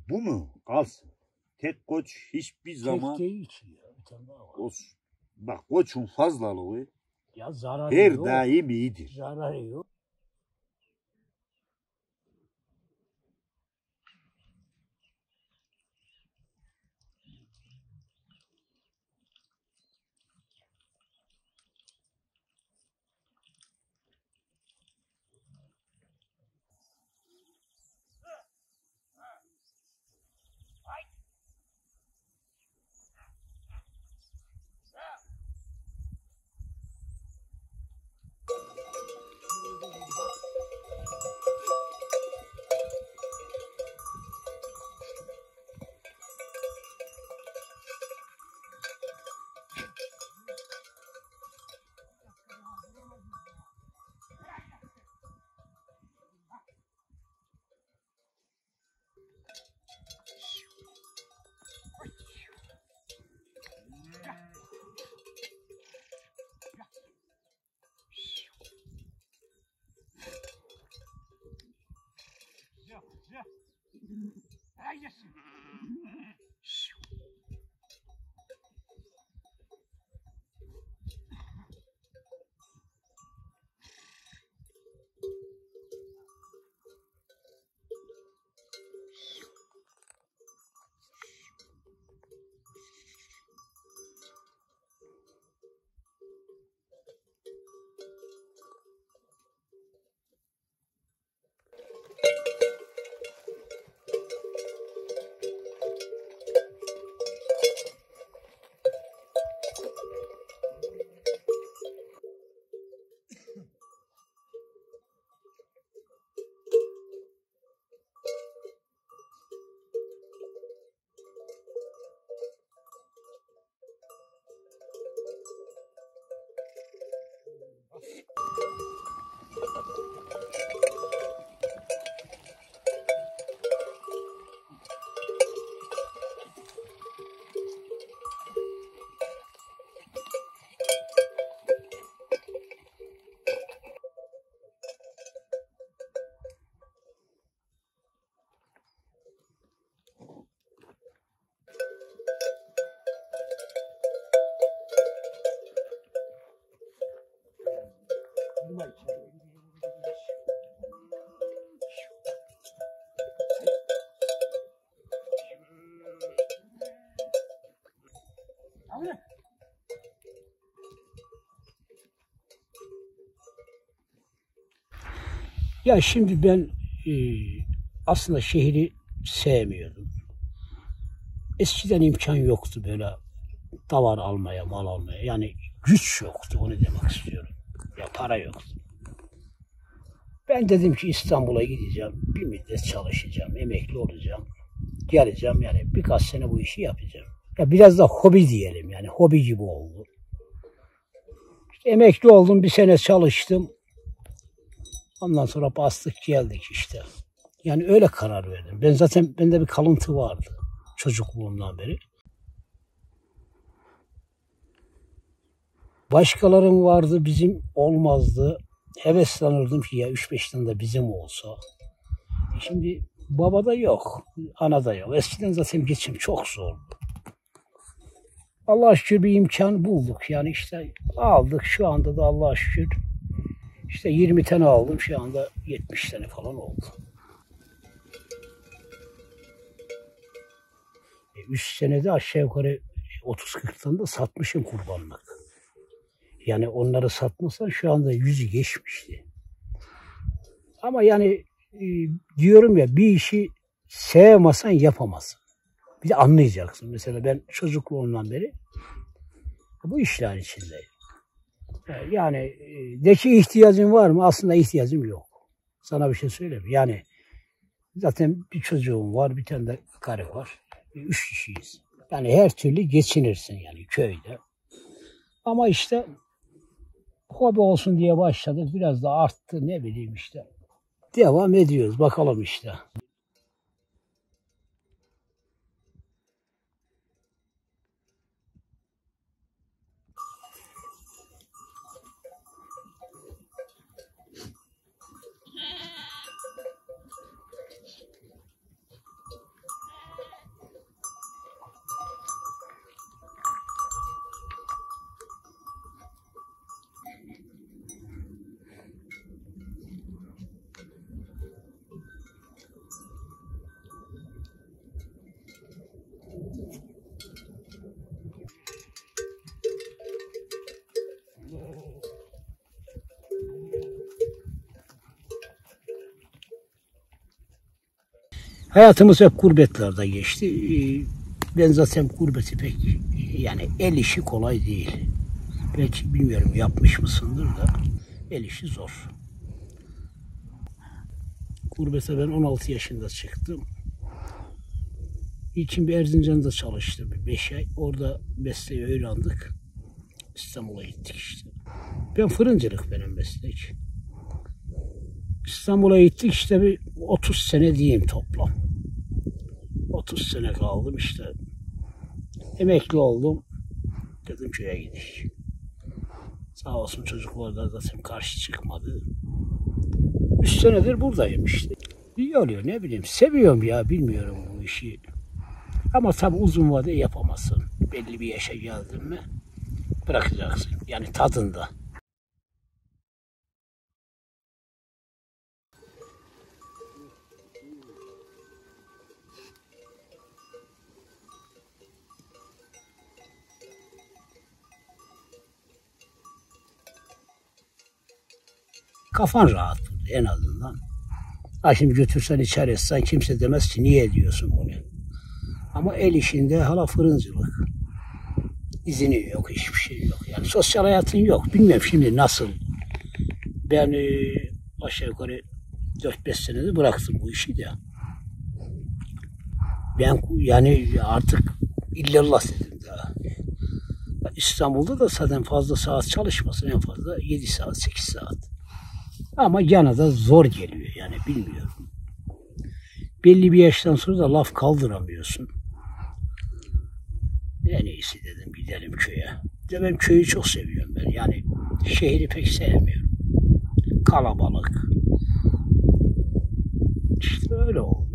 Bu mu? Kalsın. Tek koç hiçbir zaman Tek değil ki ya. Bir tane daha var. olsun. Bak koçun fazlalığı Ya zararı her yok. daim iyidir. Zararı yok. Ya şimdi ben aslında şehri sevmiyordum. Eskiden imkan yoktu böyle davar almaya, mal almaya. Yani güç yoktu, onu demek istiyorum. Ya para yoktu. Ben dedim ki İstanbul'a gideceğim, bir müddet çalışacağım, emekli olacağım. Geleceğim yani birkaç sene bu işi yapacağım. Ya biraz da hobi diyelim yani hobi gibi oldu. İşte emekli oldum, bir sene çalıştım. Ondan sonra bastık geldik işte. Yani öyle karar verdim. Ben zaten bende bir kalıntı vardı çocukluğumdan beri. Başkaların vardı, bizim olmazdı. Heveslanırdım ki ya 3-5 tane de bizim olsa. Şimdi babada yok, anada yok. Eskiden zaten geçim çok zordu. Allah'a şükür bir imkan bulduk. Yani işte aldık şu anda da Allah'a şükür. İşte 20 tane aldım, şu anda 70 tane falan oldu. 3 senede aşağı yukarı 30-40 tane de satmışım kurbanlık. Yani onları satmasan şu anda 100'ü geçmişti. Ama yani diyorum ya bir işi sevmezsen yapamazsın. Bir de anlayacaksın. Mesela ben çocukluğumdan beri bu işlerin içindeyim. Yani de ki ihtiyacın var mı? Aslında ihtiyacım yok. Sana bir şey söyleyeyim. Yani zaten bir çocuğum var, bir tane de karı var. 3 kişiyiz. Yani her türlü geçinirsin yani köyde. Ama işte hobi olsun diye başladık. Biraz da arttı ne bileyim işte. Devam ediyoruz. Bakalım işte. Hayatımız hep gurbetlerde geçti. Ben zaten gurbeti pek yani el işi kolay değil. Belki bilmiyorum yapmış mısındır da el işi zor. Gurbete ben 16 yaşında çıktım. İlkin bir Erzincan'da çalıştım 5 ay. Orada mesleği öğrendik. İstanbul'a gittik işte. Ben fırıncılık benim meslek. İstanbul'a gittik işte bir 30 sene diyeyim toplam. 30 sene kaldım işte. Emekli oldum. Dedim köye gidelim. Sağ olsun çocuklar da zaten karşı çıkmadı. 3 senedir buradayım işte. İyi oluyor ne bileyim. Seviyorum ya bilmiyorum bu işi. Ama tabii uzun vade yapamazsın. Belli bir yaşa geldin mi bırakacaksın. Yani tadında. Kafan rahat en azından. Ha şimdi götürsen içeri etsen kimse demez ki niye ediyorsun bunu. Ama el işinde hala fırıncılık. İzini yok, hiçbir şey yok. Yani sosyal hayatın yok. Bilmiyorum şimdi nasıl. Ben aşağı yukarı 4-5 senede bıraktım bu işi de. Ben yani artık illallah dedim daha. İstanbul'da da zaten fazla saat çalışmasın, en fazla 7 saat, 8 saat. Ama yana da zor geliyor yani bilmiyorum. Belli bir yaştan sonra da laf kaldıramıyorsun. En iyisi dedim gidelim köye. De ben köyü çok seviyorum ben. Yani şehri pek sevmiyorum. Kalabalık. İşte öyle oldu.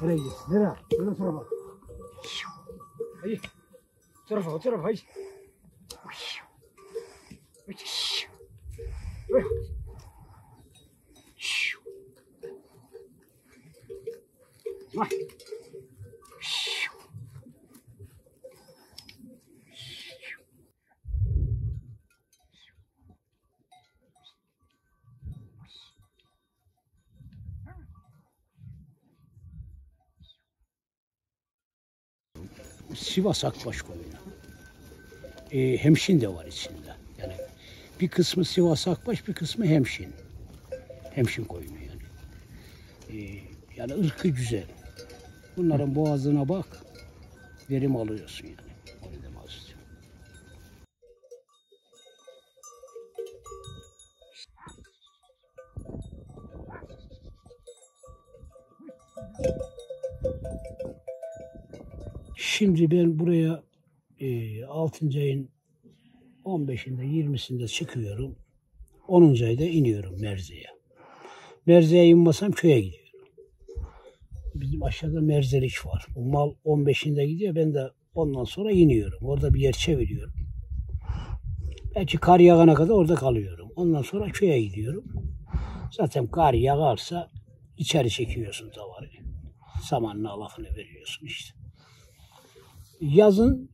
Nereye gidiyorsun? Nereye? Öyle tarafa. Hayır. O tarafa, o tarafa. Hayır. Sivas Akbaş koyunu. Hemşin de var içinde. Yani bir kısmı Sivas Akbaş, bir kısmı Hemşin. Hemşin koyunu yani. Yani ırkı güzel. Bunların boğazına bak, verim alıyorsun yani. Öyle demez. Şimdi ben buraya 6. ayın 15'inde 20'sinde çıkıyorum. 10. ayda iniyorum Merze'ye. Merze'ye inmesem köye gidiyorum. Bizim aşağıda merzelik var. Bu mal 15'inde gidiyor. Ben de ondan sonra iniyorum. Orada bir yer çeviriyorum. Belki kar yağana kadar orada kalıyorum. Ondan sonra köye gidiyorum. Zaten kar yağarsa içeri çekiyorsun tavarı. Samanla lafını veriyorsun işte. Yazın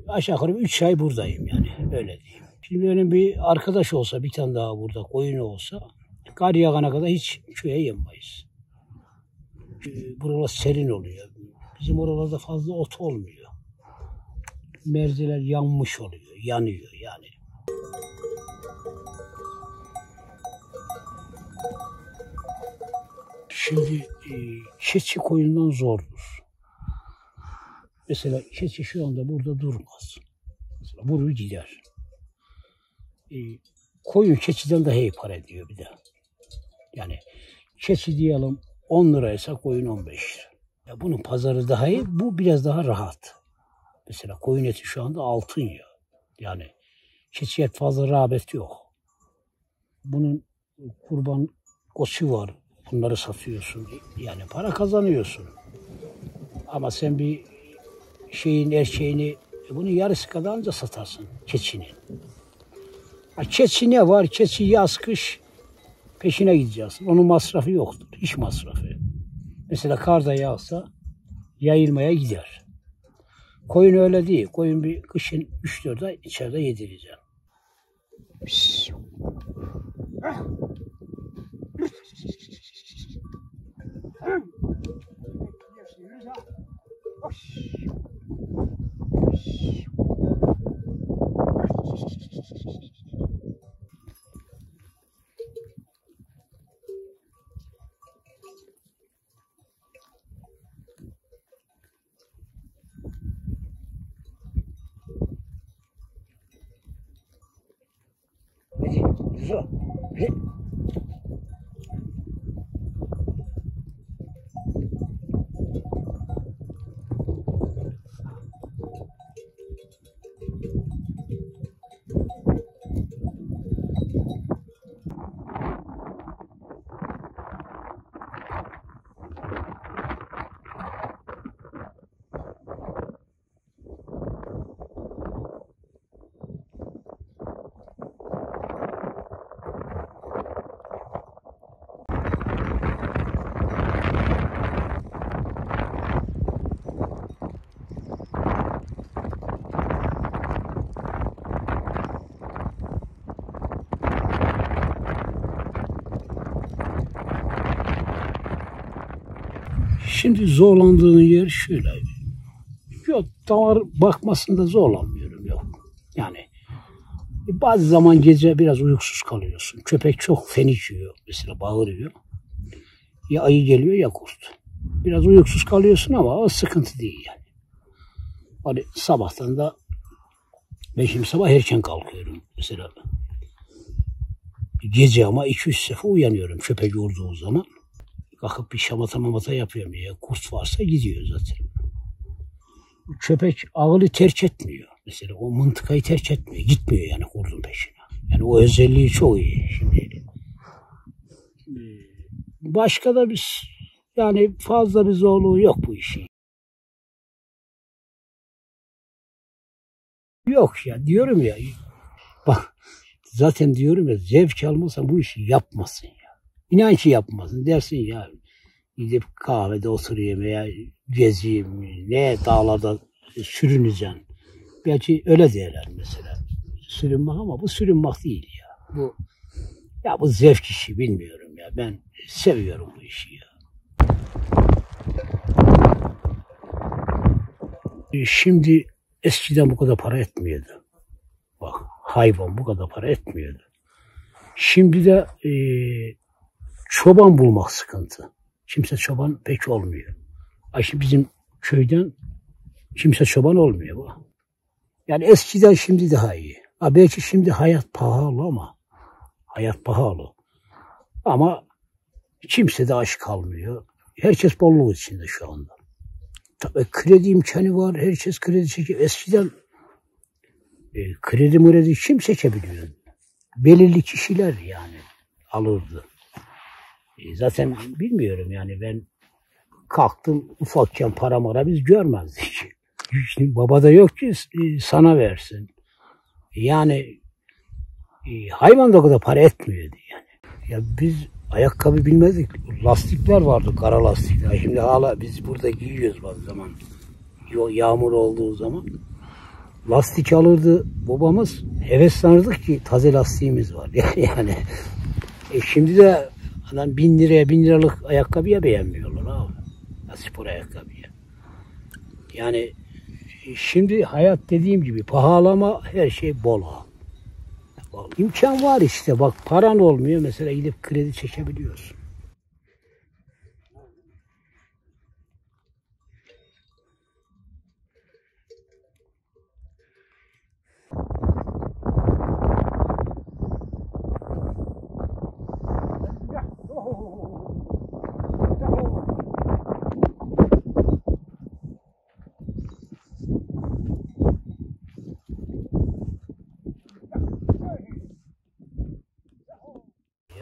aşağı yukarı 3 ay buradayım yani öyle diyeyim. Şimdi benim bir arkadaş olsa bir tane daha burada koyunu olsa kar yağana kadar hiç köye yemeyiz. Buralar serin oluyor. Bizim oralarda fazla ot olmuyor. Merzeler yanmış oluyor, yanıyor yani. Şimdi keçi koyundan zordur. Mesela keçi şu anda burada durmaz. Mesela vurur gider. Koyun keçiden daha iyi para ediyor bir de. Yani keçi diyelim 10 liraysa koyun 15 lira. Ya bunun pazarı daha iyi, bu biraz daha rahat. Mesela koyun eti şu anda altın ya. Yani keçiye fazla rağbet yok. Bunun kurban koçu var. Bunları satıyorsun. Yani para kazanıyorsun. Ama sen bir şeyin erkeğini bunun yarısı kadar anca satarsın keçinin. Keçi ne var? Keçi yaz kış peşine gideceğiz. Onun masrafı yoktur. Hiç masrafı. Mesela kar da yağsa yayılmaya gider. Koyun öyle değil. Koyun bir kışın 3-4 ay içeride yedireceğim. Şimdi zorlandığın yer şöyle. Yok, damar bakmasında zorlanmıyorum, yok. Yani bazı zaman gece biraz uykusuz kalıyorsun. Köpek çok feniciyor, mesela bağırıyor. Ya ayı geliyor ya kurt. Biraz uykusuz kalıyorsun ama o sıkıntı değil yani. Hani sabahtan da ben şimdi sabah erken kalkıyorum mesela. Gece ama 2-3 sefer uyanıyorum köpek vurduğu zaman. Kalkıp bir şamata mamata yapıyorum ya. Kurt varsa gidiyor zaten. Köpek ağlı terk etmiyor. Mesela o mıntıkayı terk etmiyor. Gitmiyor yani kurdun peşine. Yani o özelliği çok iyi. Şimdi başka da yani fazla bir zorluğu yok bu işin. Yok ya, diyorum ya. Bak zaten diyorum ya, zevk almazsan bu işi yapmasın ya. İnan ki yapmasın. Dersin ya gidip kahvede oturayım veya gezeyim, ne dağlarda sürüneceğim. Belki öyle derler mesela. Sürünmek, ama bu sürünmek değil ya. Bu zevk işi, bilmiyorum ya. Ben seviyorum bu işi ya. Şimdi eskiden bu kadar para etmiyordu. Bak, hayvan bu kadar para etmiyordu. Şimdi de çoban bulmak sıkıntı. Kimse çoban pek olmuyor. Şimdi bizim köyden kimse çoban olmuyor bu. Yani eskiden şimdi daha iyi. Belki şimdi hayat pahalı ama hayat pahalı. Ama kimse de aç kalmıyor. Herkes bolluk içinde şu anda. Tabii kredi imkanı var. Herkes kredi çekiyor. Eskiden kredi kim çekebiliyor? Belirli kişiler yani alırdı. Zaten bilmiyorum yani, ben kalktım ufakken para biz görmezdik. Şimdi baba da yok ki sana versin. Yani hayvan da o kadar para etmiyordu yani. Ya biz ayakkabı bilmezdik. Lastikler vardı, kara lastikler. Şimdi hala biz burada giyiyoruz bazı zaman. Yağmur olduğu zaman. Lastik alırdı babamız. Heveslanırdık ki taze lastiğimiz var. Yani şimdi de adam 1000 liraya 1000 liralık ayakkabıya beğenmiyorlar abi. Spor ayakkabıya. Yani şimdi hayat dediğim gibi pahalı ama her şey bol. İmkan var işte, bak paran olmuyor mesela, gidip kredi çekebiliyorsun.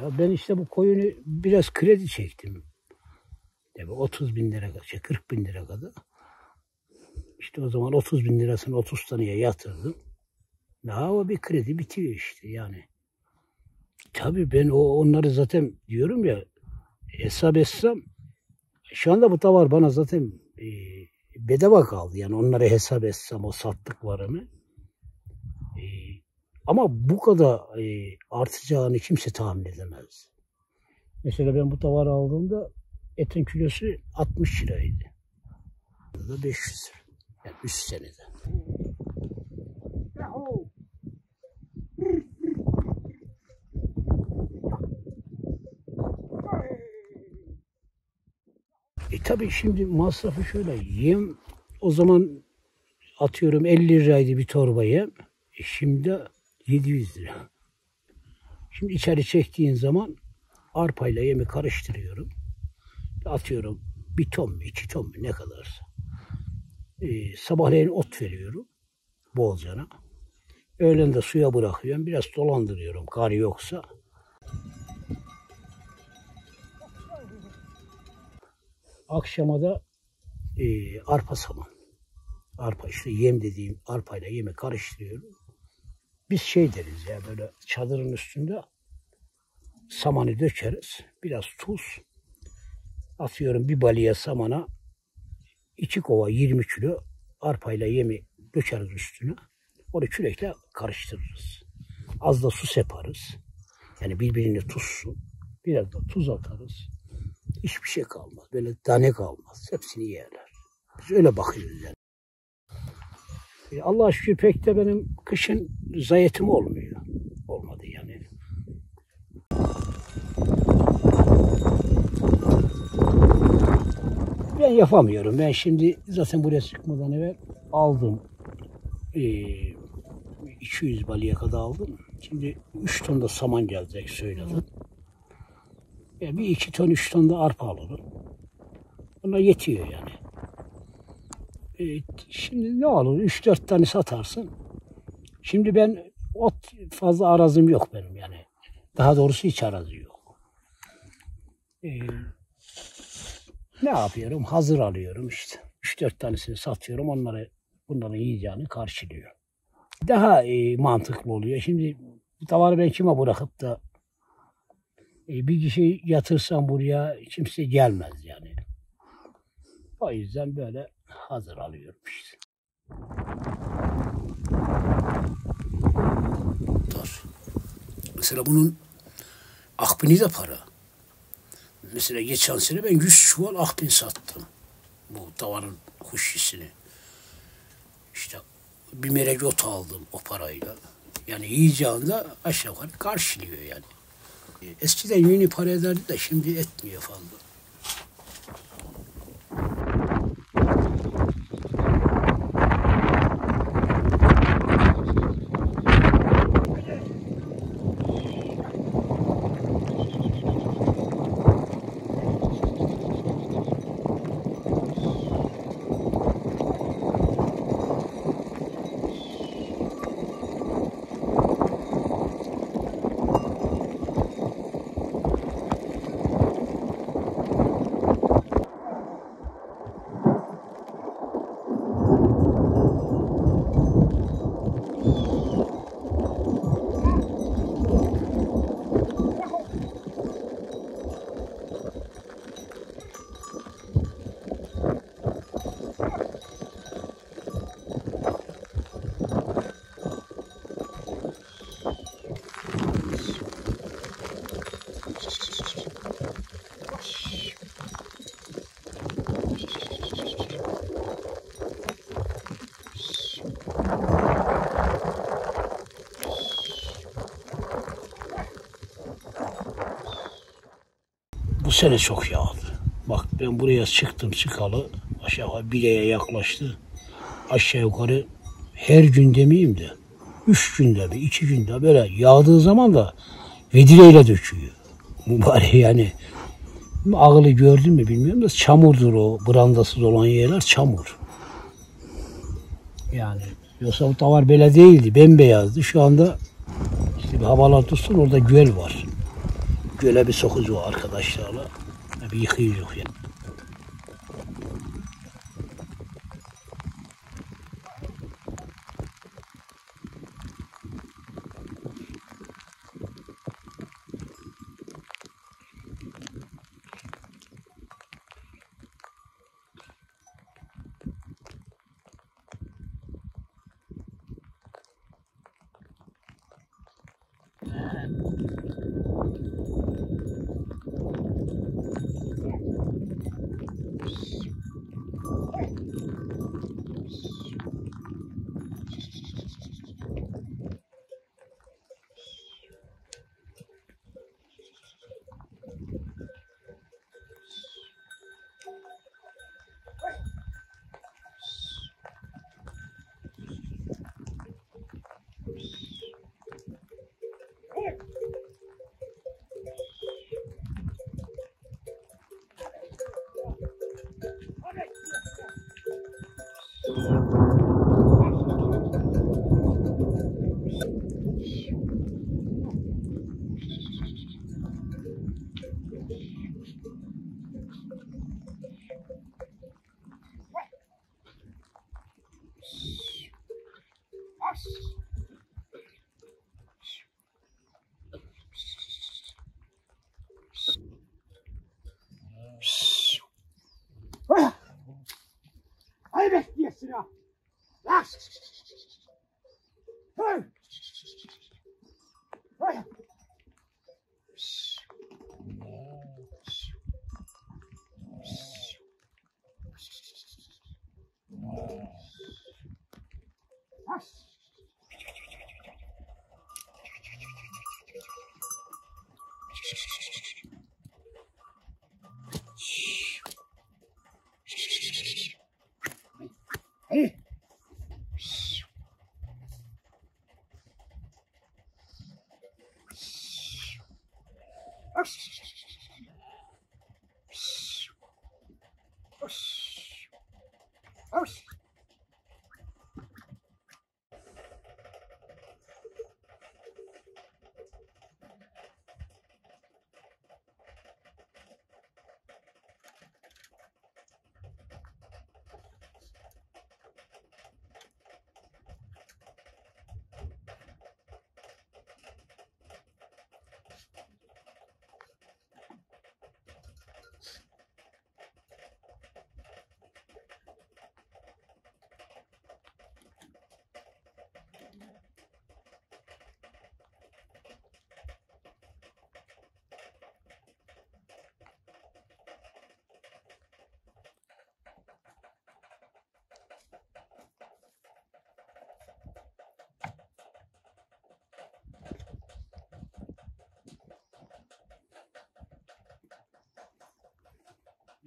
Ya ben işte bu koyunu biraz kredi çektim. Tabii 30 bin lira, 40 bin lira kadar. İşte o zaman 30 bin lirasını 30 taneye yatırdım. Ha, o bir kredi bitiyor işte yani. Tabii ben onları zaten diyorum ya, hesap etsem şu anda bu da var bana zaten bedava kaldı. Yani onları hesap etsem o sattıklarını. Ama bu kadar artacağını kimse tahmin edemez. Mesela ben bu tavarı aldığımda etin kilosu 60 liraydı. Da 500 lira. Yani 3 senede. Tabii şimdi masrafı şöyle. Yem o zaman atıyorum 50 liraydı bir torba yem. Şimdi 700 lira. Şimdi içeri çektiğin zaman arpayla yemi karıştırıyorum. Atıyorum bir ton mu 2 ton mu ne kadarsa. Sabahleyin ot veriyorum bolcana. Öğlen de suya bırakıyorum. Biraz dolandırıyorum kar yoksa. Akşama da arpa saman. Arpa işte yem dediğim arpayla yemi karıştırıyorum. Biz şey deriz ya, böyle çadırın üstünde samanı dökeriz. Biraz tuz. Atıyorum bir balya samana 2 kova 20 kilo arpayla yemi dökeriz üstüne. Onu kürekle karıştırırız. Az da su separız. Yani birbirini tutsun. Biraz da tuz atarız. Hiçbir şey kalmaz. Böyle tane kalmaz. Hepsini yerler. Biz öyle bakıyoruz yani. Allah'a şükür pek de benim kışın zayiyetim olmuyor. Olmadı yani. Ben yapamıyorum. Ben şimdi zaten buraya çıkmadan evvel aldım. 200 balya kadar aldım. Şimdi 3 ton da saman gelecek söyledim. Bir 2 ton 3 ton da arpa alırım. Ona yetiyor yani. Şimdi ne olur? 3-4 tane satarsın. Şimdi ben ot fazla arazim yok benim yani. Daha doğrusu hiç arazi yok. Ne yapıyorum? Hazır alıyorum işte. 3-4 tanesini satıyorum. Bunların yiyeceğini karşılıyor. Daha mantıklı oluyor. Şimdi bu tavarı ben kime bırakıp da bir kişi yatırsam buraya kimse gelmez yani. O yüzden böyle hazır alıyorum işte. Mesela bunun akbini de para. Mesela geçen sene ben 100 çuval akbin sattım. Bu tavanın kuşisini. İşte bir merek ot aldım o parayla. Yani yiyeceğinde aşağı yukarı karşılıyor yani. Eskiden yeni para ederdi de şimdi etmiyor fazla. Bu sene çok yağdı. Bak ben buraya çıktım çıkalı aşağı yukarı bireye yaklaştı. Aşağı yukarı her gün demeyeyim de 3 günde bir 2 günde böyle yağdığı zaman da vedireyle döküyor. Mübarek yani. Ağılı gördün mü bilmiyorum da çamurdur o. Brandasız olan yerler çamur. Yani yoksa bu tavar böyle değildi. Bembeyazdı. Şu anda işte bir havalar tutsun orada göl var. Göle bir sokucu arkadaşlarla. Bir yıkayacak yani.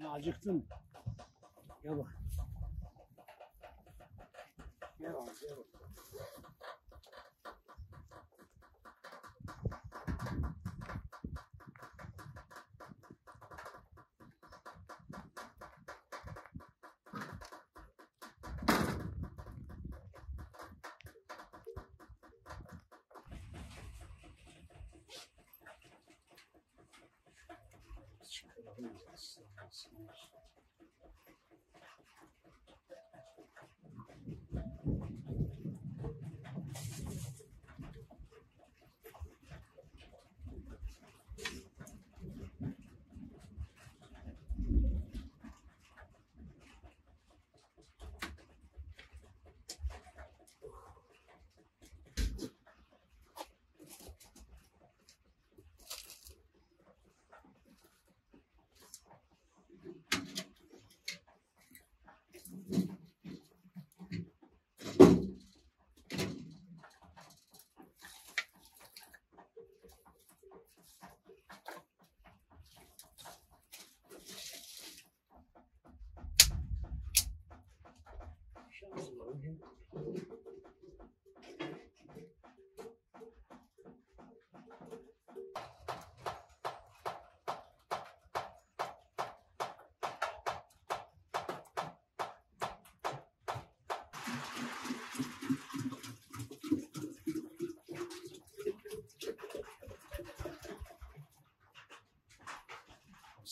Ya acıktın. Gel bak. Gel bak, gel bak.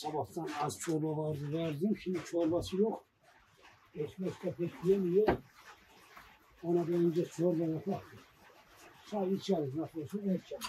Sabahtan az çorba vardı verdim. Şimdi çorbası yok. Ekmek de pek yemiyor. Ona da önce çorba yapar. Çay içeriz nasıl olsa erken.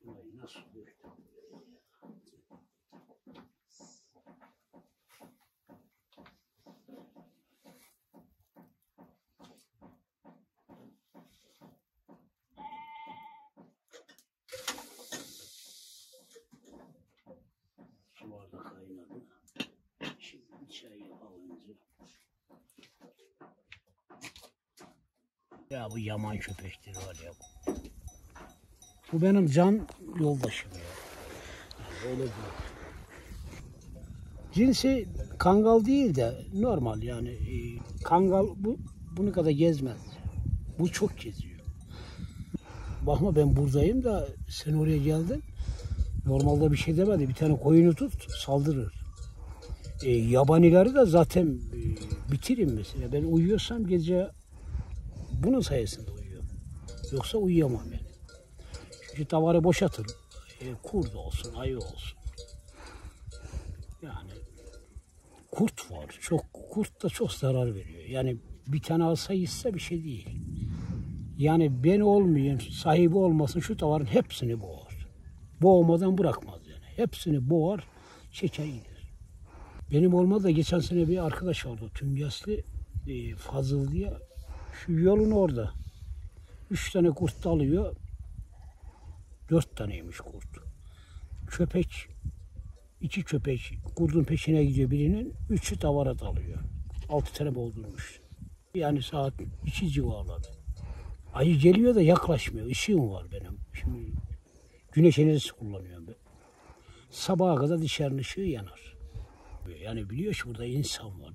Vay nasıl böyle? Sular da kaynadı. Şimdi çayı alınca. Ya bu yaman köpektir var ya. Bu benim can yoldaşım ya. Öyle değil. Cinsi kangal değil de normal yani. Kangal bunu kadar gezmez. Bu çok geziyor. Bakma ben buradayım da sen oraya geldin. Normalde bir şey demedi. Bir tane koyunu tut saldırır. Yabanileri de zaten bitirin mesela. Ben uyuyorsam gece bunun sayesinde uyuyorum. Yoksa uyuyamam yani. Çünkü davarı boşaltır. Kurt olsun, ayı olsun. Yani kurt var. Kurt da çok zarar veriyor. Yani bir tane alsa gitse bir şey değil. Yani ben olmayayım, sahibi olmasın şu davarın hepsini boğar. Boğmadan bırakmaz yani. Hepsini boğar, çeker gider. Benim olmadı da geçen sene bir arkadaş oldu. Tüngesli Fazıl diye. Şu yolun orada. 3 tane kurt dalıyor. 4 taneymiş kurt. Köpek, 2 köpek kurdun peşine gidiyor birinin. 3'ü davara dalıyor. 6 tane boğdurmuş. Yani saat 2 civarları. Ayı geliyor da yaklaşmıyor. Işığım var benim. Şimdi güneş enerjisi kullanıyorum ben. Sabaha kadar dışarının ışığı yanar. Yani biliyor ki burada insan var.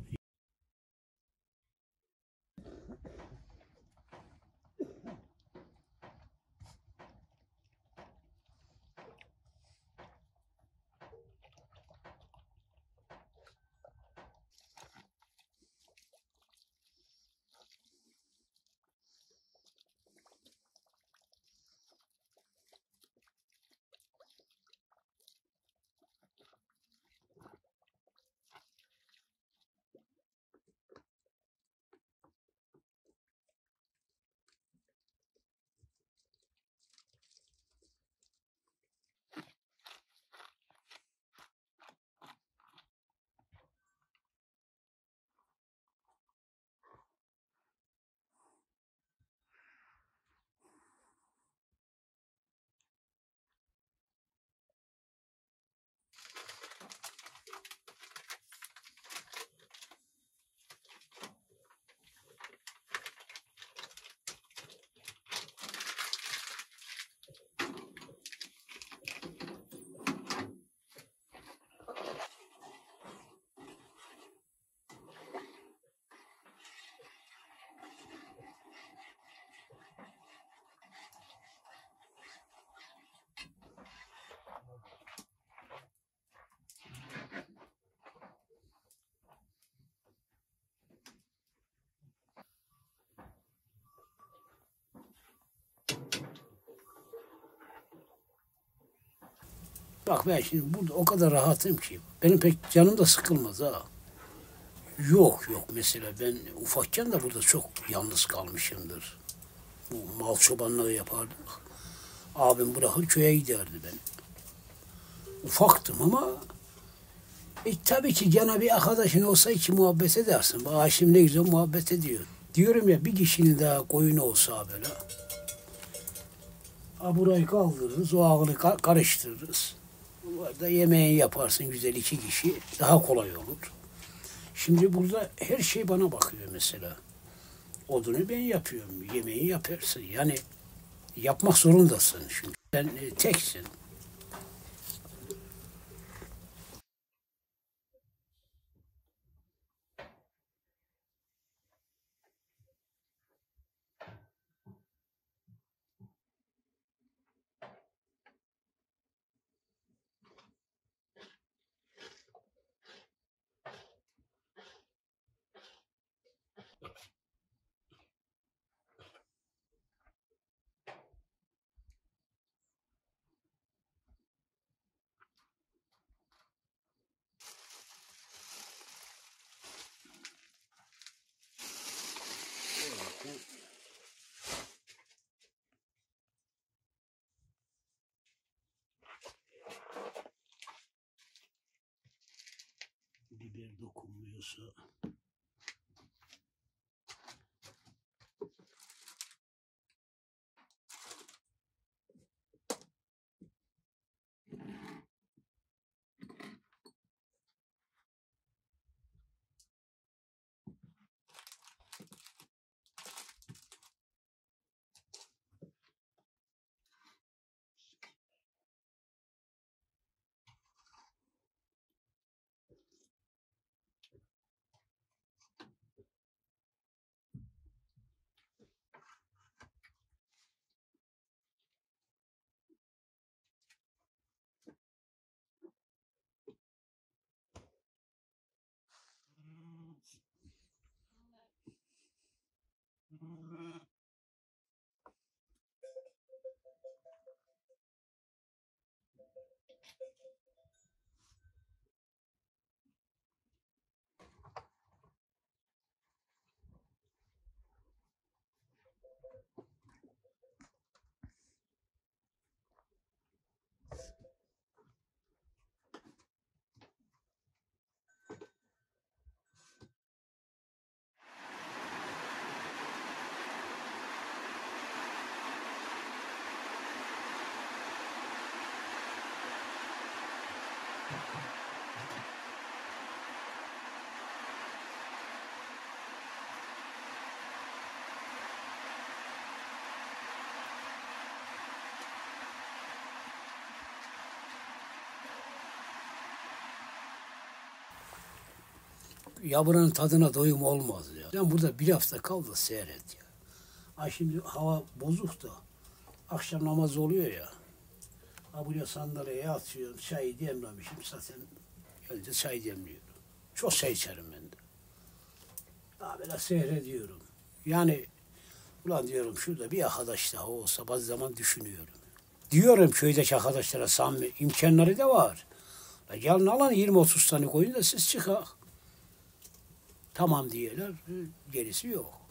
Bak ben şimdi burada o kadar rahatım ki. Benim pek canım da sıkılmaz ha. Yok mesela ben ufakken de burada çok yalnız kalmışımdır. Bu mal çobanlığı yapardık. Abim bırakır köye giderdi ben. Ufaktım ama tabii ki gene bir arkadaşın olsa ki muhabbet edersin. Bak şimdi ne güzel muhabbet ediyor. Diyorum ya bir kişinin daha koyunu olsa böyle. Burayı kaldırırız, o ağını karıştırırız. Burada yemeği yaparsın güzel 2 kişi. Daha kolay olur. Şimdi burada her şey bana bakıyor mesela. Odunu ben yapıyorum, yemeği yaparsın. Yani yapmak zorundasın çünkü sen teksin. biber dokunmuyorsa. Ya buranın tadına doyum olmaz ya. Sen burada bir hafta kal da seyret ya. Ay şimdi hava bozuk da akşam namazı oluyor ya. Ha buraya sandalyeye yatıyorum. Çayı demlemişim zaten. Önce çay demliyorum. Çok çay içerim ben de. Ha böyle seyrediyorum. Yani ulan diyorum şurada bir arkadaş daha olsa bazı zaman düşünüyorum. Diyorum köydeki arkadaşlara samimi imkanları da var. Gelin alın 20-30 tane koyun da siz çıkar. Tamam diyorlar. Gerisi yok.